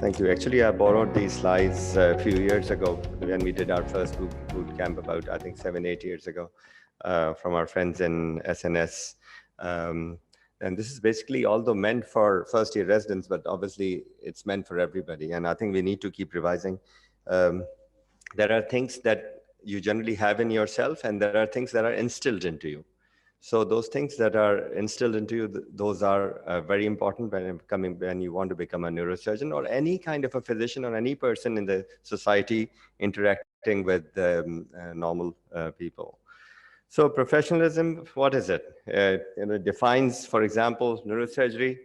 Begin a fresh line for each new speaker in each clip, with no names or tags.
Thank you. Actually, I borrowed these slides a few years ago when we did our first boot camp about, I think, 7, 8 years ago from our friends in SNS. Um, and this is basically, although meant for first-year residents, but obviously it's meant for everybody. And I think we need to keep revising. Um, there are things that you generally have in yourself, and there are things that are instilled into you. So those things that are instilled into you, those are very important when you want to become a neurosurgeon or any kind of a physician or any person in the society interacting with normal people. So professionalism, what is it? It defines, for example, neurosurgery.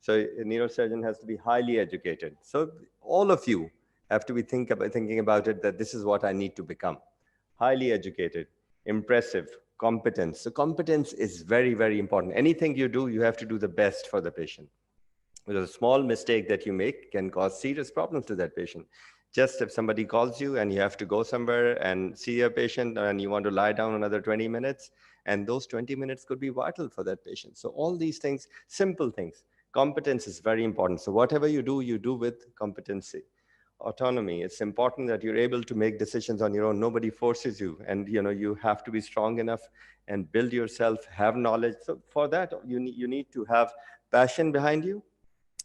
So a neurosurgeon has to be highly educated. So all of you have to be thinking about it, that this is what I need to become. Highly educated, impressive, competence. So competence is very, very important. Anything you do, you have to do the best for the patient. Because a small mistake that you make can cause serious problems to that patient. Just if somebody calls you and you have to go somewhere and see a patient and you want to lie down another 20 minutes, and those 20 minutes could be vital for that patient. So all these things, simple things. Competence is very important. So whatever you do with competency. Autonomy, it's important that you're able to make decisions on your own. Nobody forces you, and you have to be strong enough and build yourself, have knowledge. So for that, you need to have passion behind you.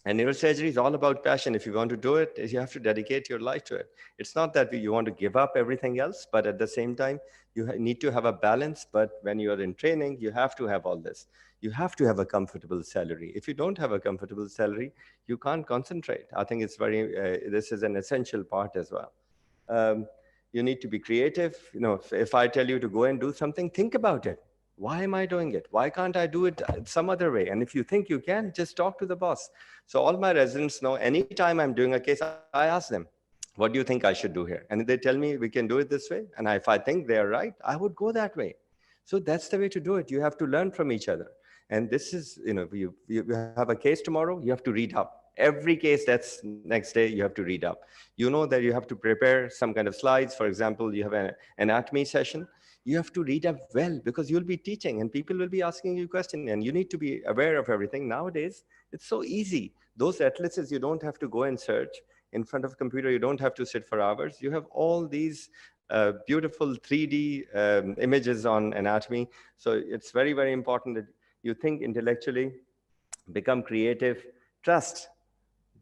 And neurosurgery is all about passion. If you want to do it, you have to dedicate your life to it. It's not that you want to give up everything else, but at the same time, you need to have a balance. But when you are in training, you have to have all this. You have to have a comfortable salary. If you don't have a comfortable salary, you can't concentrate. I think this is an essential part as well. Um, you need to be creative. If I tell you to go and do something, think about it. Why am I doing it? Why can't I do it some other way? And if you think you can, just talk to the boss. So all my residents know, anytime I'm doing a case, I ask them, what do you think I should do here? And they tell me we can do it this way. And if I think they're right, I would go that way. So that's the way to do it. You have to learn from each other. And this is, you have a case tomorrow, you have to read up. Every case that's next day, you have to read up. You know that you have to prepare some kind of slides. For example, you have an anatomy session. You have to read up well because you'll be teaching and people will be asking you questions and you need to be aware of everything. Nowadays, it's so easy. Those atlases, you don't have to go and search. In front of a computer, you don't have to sit for hours. You have all these beautiful 3D images on anatomy. So it's very, very important that you think intellectually, become creative, trust,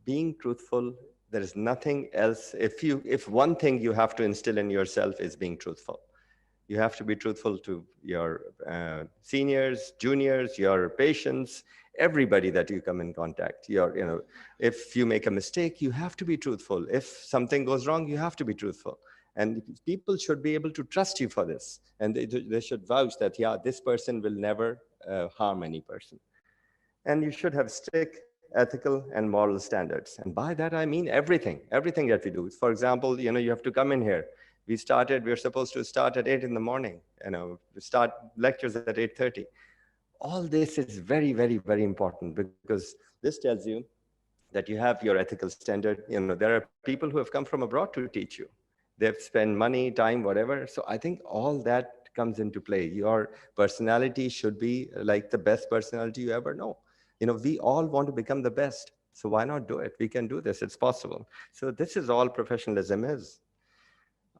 being truthful. There is nothing else. If one thing you have to instill in yourself is being truthful. You have to be truthful to your seniors, juniors, your patients, everybody that you come in contact. If you make a mistake, you have to be truthful. If something goes wrong, you have to be truthful. And people should be able to trust you for this. And they should vouch that, yeah, this person will never harm any person. And you should have strict ethical and moral standards. And by that, I mean everything that we do. For example, you have to come in here. We're supposed to start at 8 in the morning, we start lectures at 8:30. All this is very, very, very important because this tells you that you have your ethical standard. There are people who have come from abroad to teach you. They've spent money, time, whatever. So I think all that comes into play. Your personality should be like the best personality you ever know. We all want to become the best. So why not do it? We can do this. It's possible. So this is all professionalism is.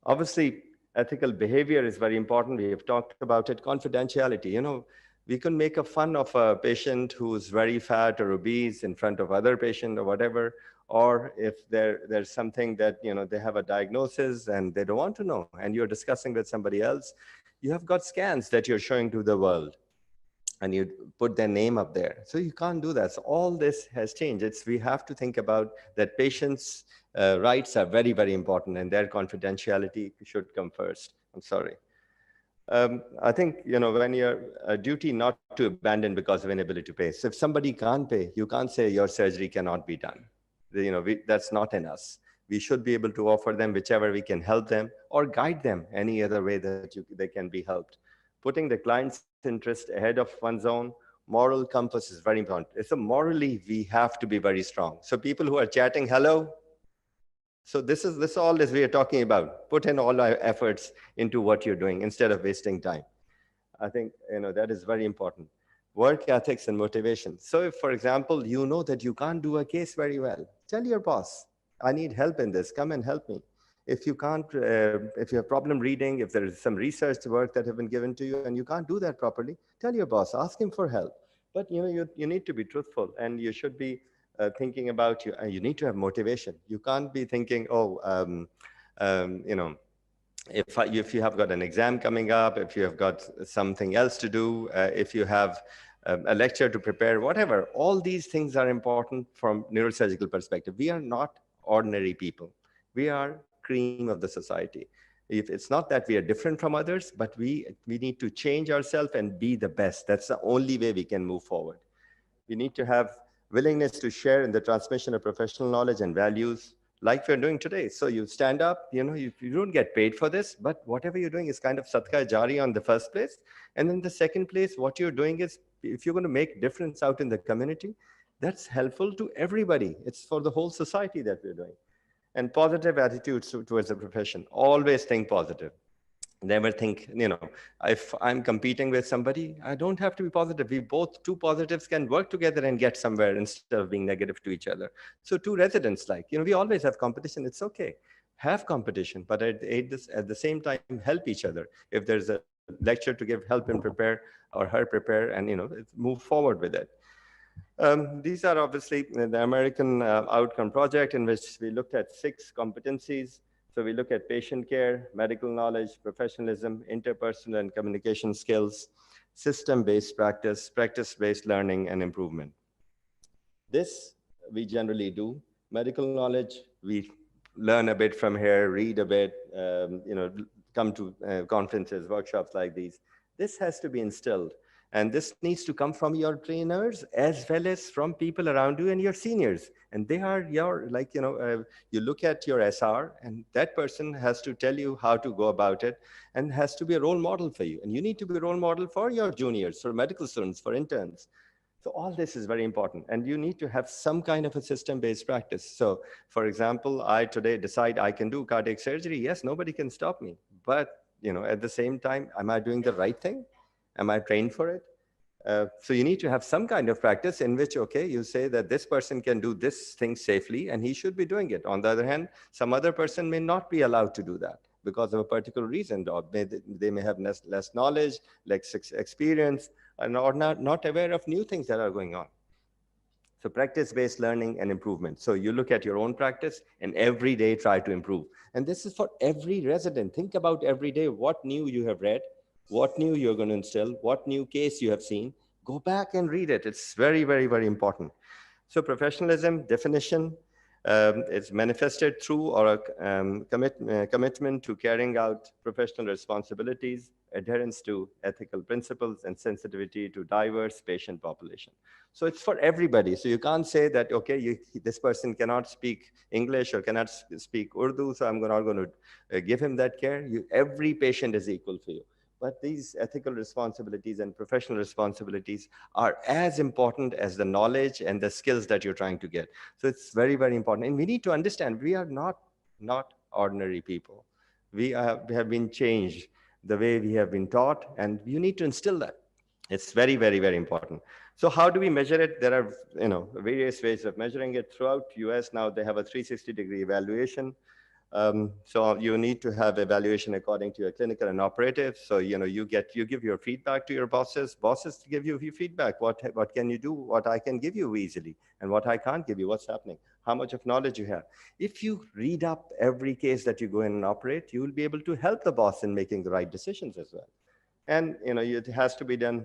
Obviously, ethical behavior is very important. We have talked about it. Confidentiality. We can make a fun of a patient who's very fat or obese in front of other patient or whatever. Or if there's something that, they have a diagnosis and they don't want to know, and you're discussing with somebody else, you have got scans that you're showing to the world and you put their name up there. So you can't do that. So all this has changed. We have to think about that patients' rights are very, very important and their confidentiality should come first. I'm sorry. I think, when you're a duty not to abandon because of inability to pay. So if somebody can't pay, you can't say your surgery cannot be done. That's not in us. We should be able to offer them whichever we can help them or guide them any other way that they can be helped. Putting the client's interest ahead of one's own moral compass is very important. So morally, we have to be very strong. So people who are chatting, hello. So this all is we are talking about. Put in all our efforts into what you're doing instead of wasting time. I think that is very important. Work ethics and motivation. So if, for example, you know that you can't do a case very well, tell your boss. I need help in this. Come and help me. If you can't, if you have problem reading, if there is some research work that have been given to you and you can't do that properly, tell your boss, ask him for help. But you need to be truthful, and you should be thinking about you. You need to have motivation. You can't be thinking, oh, you know, if you have got an exam coming up, if you have got something else to do, if you have a lecture to prepare, whatever, all these things are important from neurosurgical perspective. We are not ordinary people. We are cream of the society. If it's not that we are different from others, but we need to change ourselves and be the best. That's the only way we can move forward. We need to have willingness to share in the transmission of professional knowledge and values like we're doing today. So you stand up, you don't get paid for this, but whatever you're doing is kind of sadka jari on the first place. And then the second place, what you're doing is, if you're going to make difference out in the community, that's helpful to everybody. It's for the whole society that we're doing. And positive attitudes towards the profession. Always think positive. Never think, if I'm competing with somebody, I don't have to be positive. We both, two positives can work together and get somewhere instead of being negative to each other. So two residents, like, we always have competition. It's okay. Have competition, but at the same time, help each other. If there's a lecture to give, help him prepare or her prepare, and, move forward with it. These are obviously the American outcome project, in which we looked at 6 competencies. So we look at patient care, medical knowledge, professionalism, interpersonal and communication skills, system-based practice, practice-based learning and improvement. This we generally do. Medical knowledge, we learn a bit from here, read a bit, come to conferences, workshops like these. This has to be instilled. And this needs to come from your trainers as well as from people around you and your seniors. And they are your, you look at your SR, and that person has to tell you how to go about it and has to be a role model for you. And you need to be a role model for your juniors, for medical students, for interns. So all this is very important. And you need to have some kind of a system-based practice. So for example, I today decide I can do cardiac surgery. Yes, nobody can stop me. But at the same time, am I doing the right thing? Am I trained for it? So you need to have some kind of practice in which, okay, you say that this person can do this thing safely and he should be doing it. On the other hand, some other person may not be allowed to do that because of a particular reason, or they may have less knowledge, less experience, and or not aware of new things that are going on. So practice-based learning and improvement. So you look at your own practice and every day try to improve. And this is for every resident. Think about every day what new you have read, what new you're going to instill, what new case you have seen. Go back and read it. It's very, very, very important. So professionalism definition is manifested through or a commitment to carrying out professional responsibilities, adherence to ethical principles, and sensitivity to diverse patient population. So it's for everybody. So you can't say that, okay, this person cannot speak English or cannot speak Urdu, so I'm not going to give him that care. Every patient is equal for you. But these ethical responsibilities and professional responsibilities are as important as the knowledge and the skills that you're trying to get. So it's very, very important. And we need to understand we are not ordinary people. We have been changed the way we have been taught, and you need to instill that. It's very, very, very important. So how do we measure it? There are various ways of measuring it. Throughout US now, they have a 360-degree evaluation. So you need to have evaluation according to your clinical and operative. So you give your feedback to your bosses. Bosses give you feedback. What can you do? What I can give you easily, and what I can't give you. What's happening? How much of knowledge you have? If you read up every case that you go in and operate, you will be able to help the boss in making the right decisions as well. And it has to be done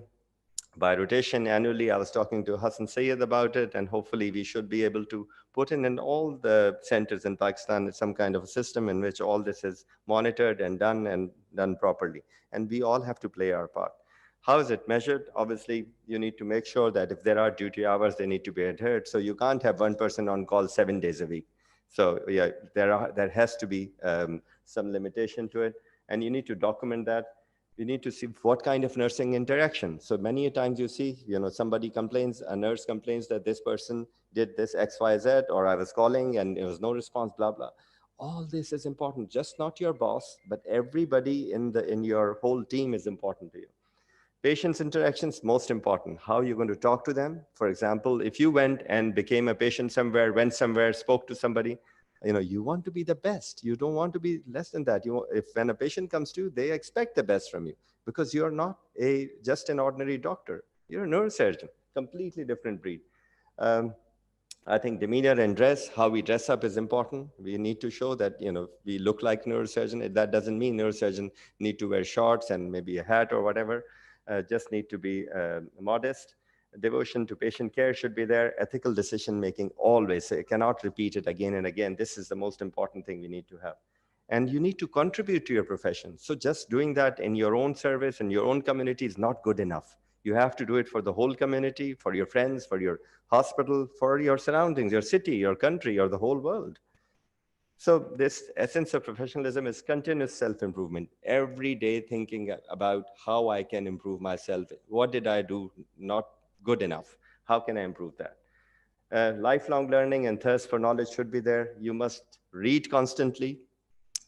by rotation annually. I was talking to Hassan Sayed about it, and hopefully we should be able to put in all the centers in Pakistan some kind of a system in which all this is monitored and done properly. And we all have to play our part. How is it measured? Obviously, you need to make sure that if there are duty hours, they need to be adhered. So you can't have one person on call 7 days a week. So yeah, there has to be some limitation to it, and you need to document that. You need to see what kind of nursing interaction. So many times you see, somebody complains, a nurse complains that this person did this X, Y, Z, or I was calling and there was no response, blah, blah. All this is important, just not your boss, but everybody in your whole team is important to you. Patients' interactions, most important. How you're going to talk to them. For example, if you went and became a patient somewhere, went somewhere, spoke to somebody, You want to be the best. You don't want to be less than that. If when a patient comes to you, they expect the best from you, because you're not just an ordinary doctor. You're a neurosurgeon, completely different breed. Um, I think demeanor and dress, how we dress up is important. We need to show that, we look like neurosurgeon. That doesn't mean neurosurgeon need to wear shorts and maybe a hat or whatever. Just need to be modest. Devotion to patient care should be there. Ethical decision making always. So I cannot repeat it again and again. This is the most important thing we need to have. And you need to contribute to your profession. So just doing that in your own service and your own community is not good enough. You have to do it for the whole community, for your friends, for your hospital, for your surroundings, your city, your country, or the whole world. So this essence of professionalism is continuous self-improvement. Every day thinking about how I can improve myself. What did I do not good enough? How can I improve that? Lifelong learning and thirst for knowledge should be there. You must read constantly.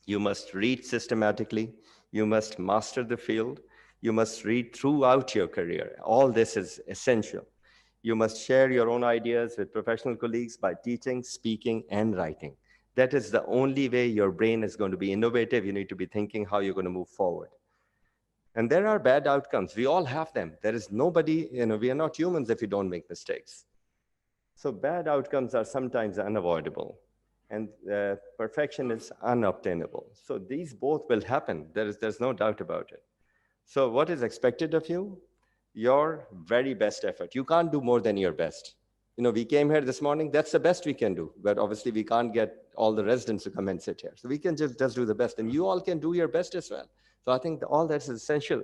You must read systematically. You must master the field. You must read throughout your career. All this is essential. You must share your own ideas with professional colleagues by teaching, speaking, and writing. That is the only way your brain is going to be innovative. You need to be thinking how you're going to move forward. And there are bad outcomes. We all have them. There is nobody, we are not humans if we don't make mistakes. So bad outcomes are sometimes unavoidable, and perfection is unobtainable. So these both will happen. There's no doubt about it. So what is expected of you? Your very best effort. You can't do more than your best. We came here this morning, that's the best we can do. But obviously we can't get all the residents to come and sit here. So we can just do the best, and you all can do your best as well. So I think all that's essential.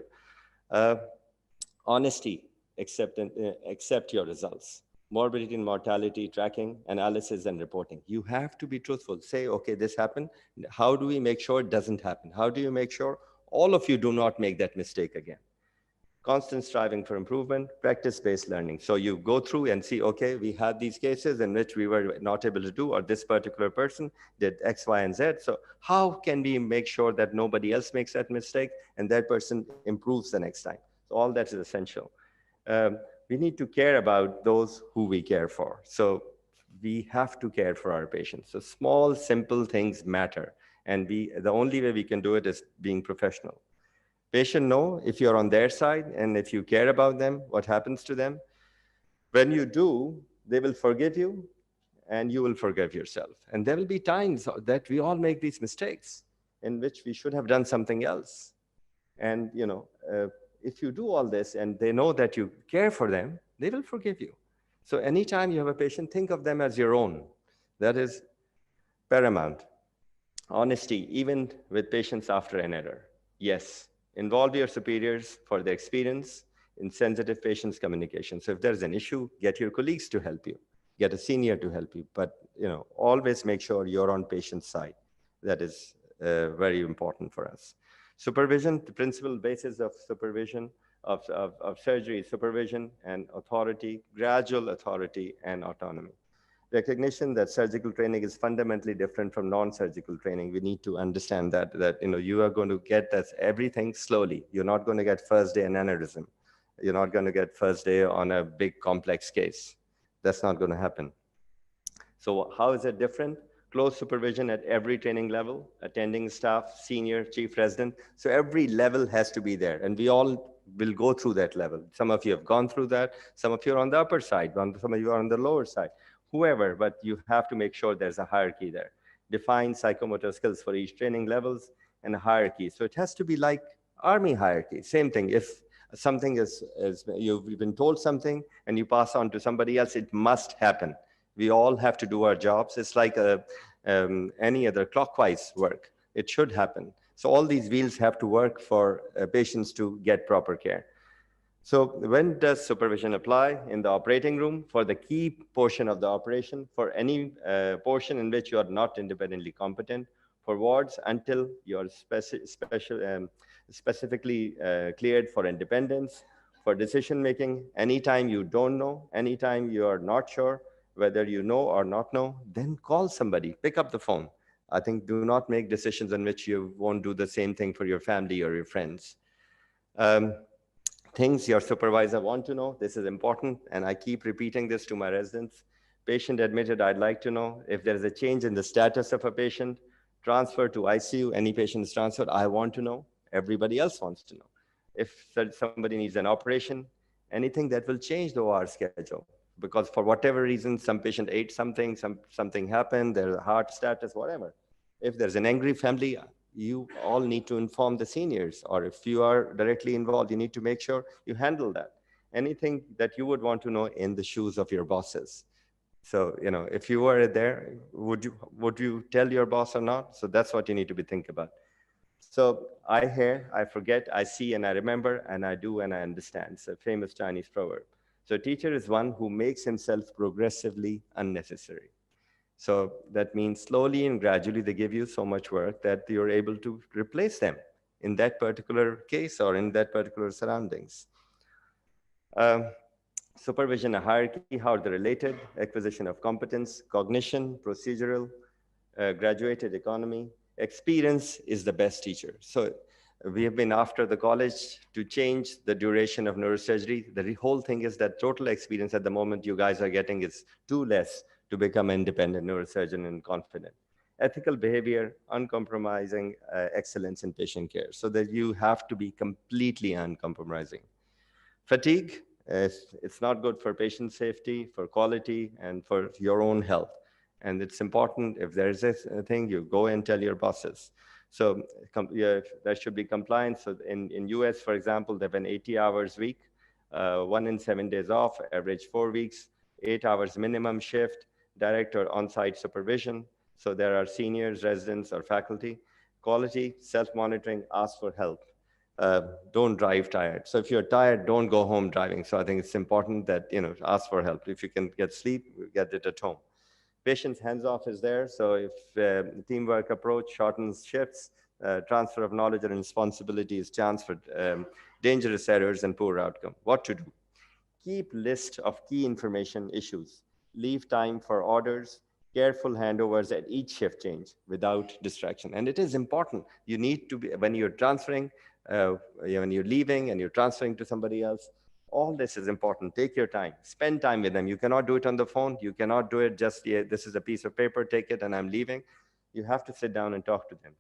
Honesty, accept your results. Morbidity and mortality tracking, analysis, and reporting. You have to be truthful. Say, okay, this happened. How do we make sure it doesn't happen? How do you make sure all of you do not make that mistake again? Constant striving for improvement, practice-based learning. So you go through and see, okay, we had these cases in which we were not able to do, or this particular person did X, Y, and Z. So how can we make sure that nobody else makes that mistake and that person improves the next time? So all that is essential. We need to care about those who we care for. So we have to care for our patients. So small, simple things matter. And the only way we can do it is being professional. Patient know if you're on their side and if you care about them, what happens to them. When you do, they will forgive you and you will forgive yourself. And there will be times that we all make these mistakes in which we should have done something else. And, if you do all this and they know that you care for them, they will forgive you. So anytime you have a patient, think of them as your own. That is paramount. Honesty, even with patients after an error. Yes, involve your superiors for the experience in sensitive patients communication. So if there's an issue, get your colleagues to help you, get a senior to help you, but always make sure you're on patient's side. That is very important for us. Supervision, the principal basis of supervision, of surgery, supervision and authority, gradual authority and autonomy. Recognition that surgical training is fundamentally different from non-surgical training. We need to understand that you are going to get this everything slowly. You're not going to get first day an aneurysm. You're not going to get first day on a big complex case. That's not going to happen. So how is it different? Close supervision at every training level, attending staff, senior, chief resident. So every level has to be there, and we all will go through that level. Some of you have gone through that. Some of you are on the upper side. Some of you are on the lower side. Whoever, but you have to make sure there's a hierarchy there. Define psychomotor skills for each training levels and a hierarchy. So it has to be like army hierarchy. Same thing. If something is you've been told something and you pass on to somebody else, it must happen. We all have to do our jobs. It's like any other clockwise work. It should happen. So all these wheels have to work for patients to get proper care. So when does supervision apply? In the operating room, for the key portion of the operation, for any portion in which you are not independently competent, for wards until you are specifically cleared for independence, for decision making, anytime you don't know, anytime you are not sure, whether you know or not know, then call somebody, pick up the phone. I think do not make decisions in which you won't do the same thing for your family or your friends. Things your supervisor want to know, this is important, and I keep repeating this to my residents. Patient admitted, I'd like to know. If there is a change in the status of a patient, transfer to ICU, any patient is transferred, I want to know. Everybody else wants to know. If somebody needs an operation, anything that will change the OR schedule. Because for whatever reason, some patient ate something, something happened, their heart status, whatever. If there's an angry family, you all need to inform the seniors, or if you are directly involved, you need to make sure you handle that. Anything that you would want to know in the shoes of your bosses. So, if you were there, would you tell your boss or not? So that's what you need to be think about. So I hear, I forget, I see, and I remember, and I do, and I understand. It's a famous Chinese proverb. So teacher is one who makes himself progressively unnecessary. So that means slowly and gradually they give you so much work that you're able to replace them in that particular case or in that particular surroundings. Um, Supervision and hierarchy, how they're related, acquisition of competence, cognition, procedural, graduated economy. Experience is the best teacher. So we have been after the college to change the duration of neurosurgery. The whole thing is that total experience at the moment you guys are getting is too less to become an independent neurosurgeon and confident. Ethical behavior, uncompromising excellence in patient care. So that you have to be completely uncompromising. Fatigue, it's not good for patient safety, for quality, and for your own health. And it's important, if there's a thing, you go and tell your bosses. So yeah, there should be compliance. So in US, for example, they have an 80 hours week, 1 in 7 days off, average 4 weeks, 8 hours minimum shift, direct or on-site supervision. So there are seniors, residents, or faculty. Quality, self-monitoring, ask for help. Don't drive tired. So if you're tired, don't go home driving. So I think it's important that, ask for help. If you can get sleep, get it at home. Patient's hands-off is there. So if teamwork approach shortens shifts, transfer of knowledge and responsibility is transferred, dangerous errors and poor outcome. What to do? Keep list of key information issues. Leave time for orders, careful handovers at each shift change without distraction. And it is important. You need to be, when you're transferring, when you're leaving and you're transferring to somebody else, all this is important. Take your time. Spend time with them. You cannot do it on the phone. You cannot do it just, yeah, this is a piece of paper, take it and I'm leaving. You have to sit down and talk to them.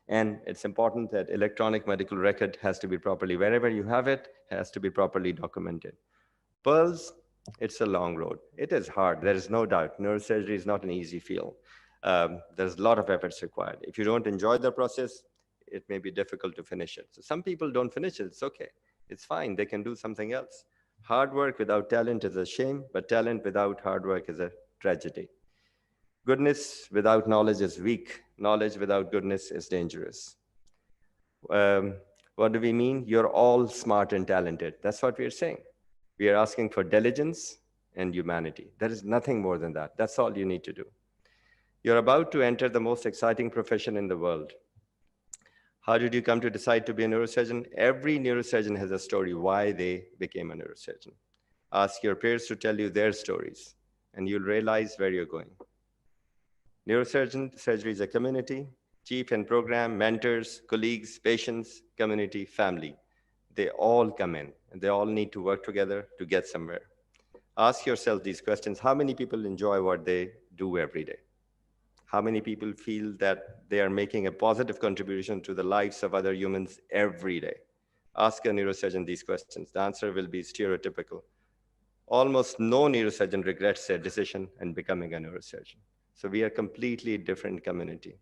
And it's important that electronic medical record has to be properly, wherever you have it, has to be properly documented. Pearls, it's a long road. It is hard. There is no doubt. Neurosurgery is not an easy field. There's a lot of efforts required. If you don't enjoy the process, it may be difficult to finish it. So some people don't finish it. It's okay. It's fine. They can do something else. Hard work without talent is a shame, but talent without hard work is a tragedy. Goodness without knowledge is weak. Knowledge without goodness is dangerous. What do we mean? You're all smart and talented. That's what we're saying. We are asking for diligence and humanity. There is nothing more than that. That's all you need to do. You're about to enter the most exciting profession in the world. How did you come to decide to be a neurosurgeon? Every neurosurgeon has a story why they became a neurosurgeon. Ask your peers to tell you their stories, and you'll realize where you're going. Neurosurgeon surgery is a community. Chief and program, mentors, colleagues, patients, community, family. They all come in, and they all need to work together to get somewhere. Ask yourself these questions. How many people enjoy what they do every day? How many people feel that they are making a positive contribution to the lives of other humans every day? Ask a neurosurgeon these questions. The answer will be stereotypical. Almost no neurosurgeon regrets their decision in becoming a neurosurgeon. So we are a completely different community.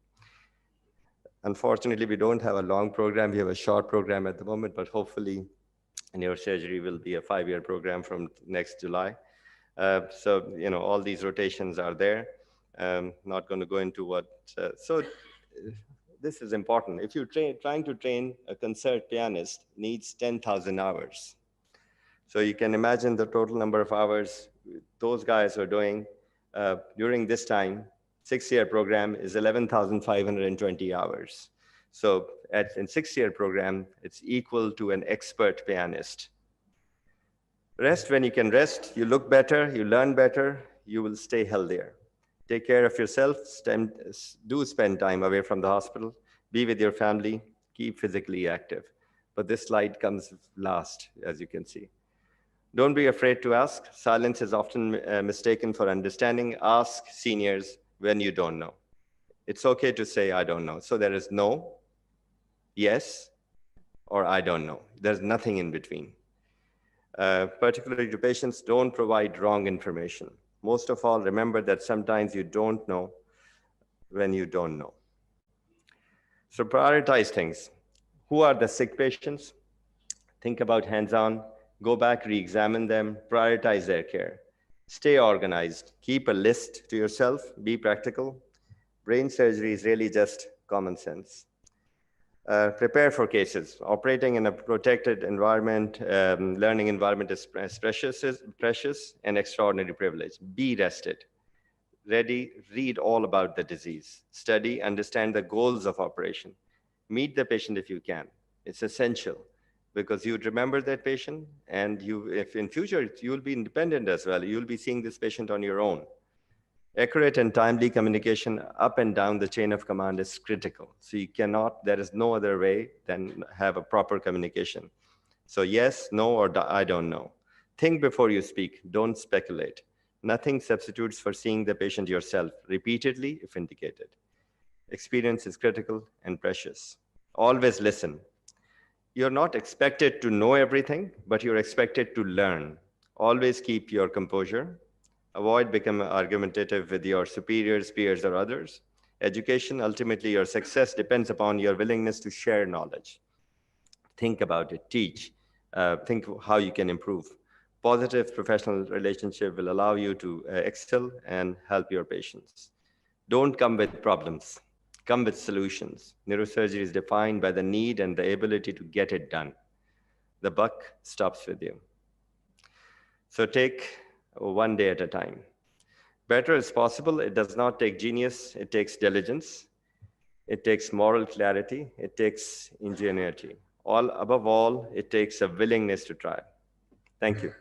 Unfortunately, we don't have a long program. We have a short program at the moment, but hopefully neurosurgery will be a 5-year program from next July. So, all these rotations are there. Not going to go into what, this is important. If you're trying to train a concert pianist, needs 10,000 hours. So you can imagine the total number of hours those guys are doing during this time. 6-year program is 11,520 hours. So in 6-year program, it's equal to an expert pianist. Rest when you can rest, you look better, you learn better, you will stay healthier. Take care of yourself, do spend time away from the hospital, be with your family, keep physically active. But this slide comes last, as you can see. Don't be afraid to ask. Silence is often mistaken for understanding. Ask seniors when you don't know. It's okay to say, I don't know. So there is no, yes, or I don't know. There's nothing in between. Particularly to patients, don't provide wrong information. Most of all, remember that sometimes you don't know when you don't know. So prioritize things. Who are the sick patients? Think about hands-on, go back, re-examine them, prioritize their care. Stay organized, keep a list to yourself, be practical. Brain surgery is really just common sense. Prepare for cases. Operating in a protected environment, learning environment is precious and extraordinary privilege. Be rested, ready, read all about the disease, study, understand the goals of operation. Meet the patient if you can. It's essential because you remember that patient, and if in future you will be independent as well. You'll be seeing this patient on your own. Accurate and timely communication up and down the chain of command is critical. So there is no other way than have a proper communication. So yes, no, or I don't know. Think before you speak, don't speculate. Nothing substitutes for seeing the patient yourself repeatedly if indicated. Experience is critical and precious. Always listen. You're not expected to know everything, but you're expected to learn. Always keep your composure. Avoid becoming argumentative with your superiors, peers, or others. Education, ultimately, your success depends upon your willingness to share knowledge. Think about it, teach, think how you can improve. Positive professional relationship will allow you to excel and help your patients. Don't come with problems, come with solutions. Neurosurgery is defined by the need and the ability to get it done. The buck stops with you. So take one day at a time. Better is possible. It does not take genius. It takes diligence. It takes moral clarity. It takes ingenuity. Above all, it takes a willingness to try. Thank you.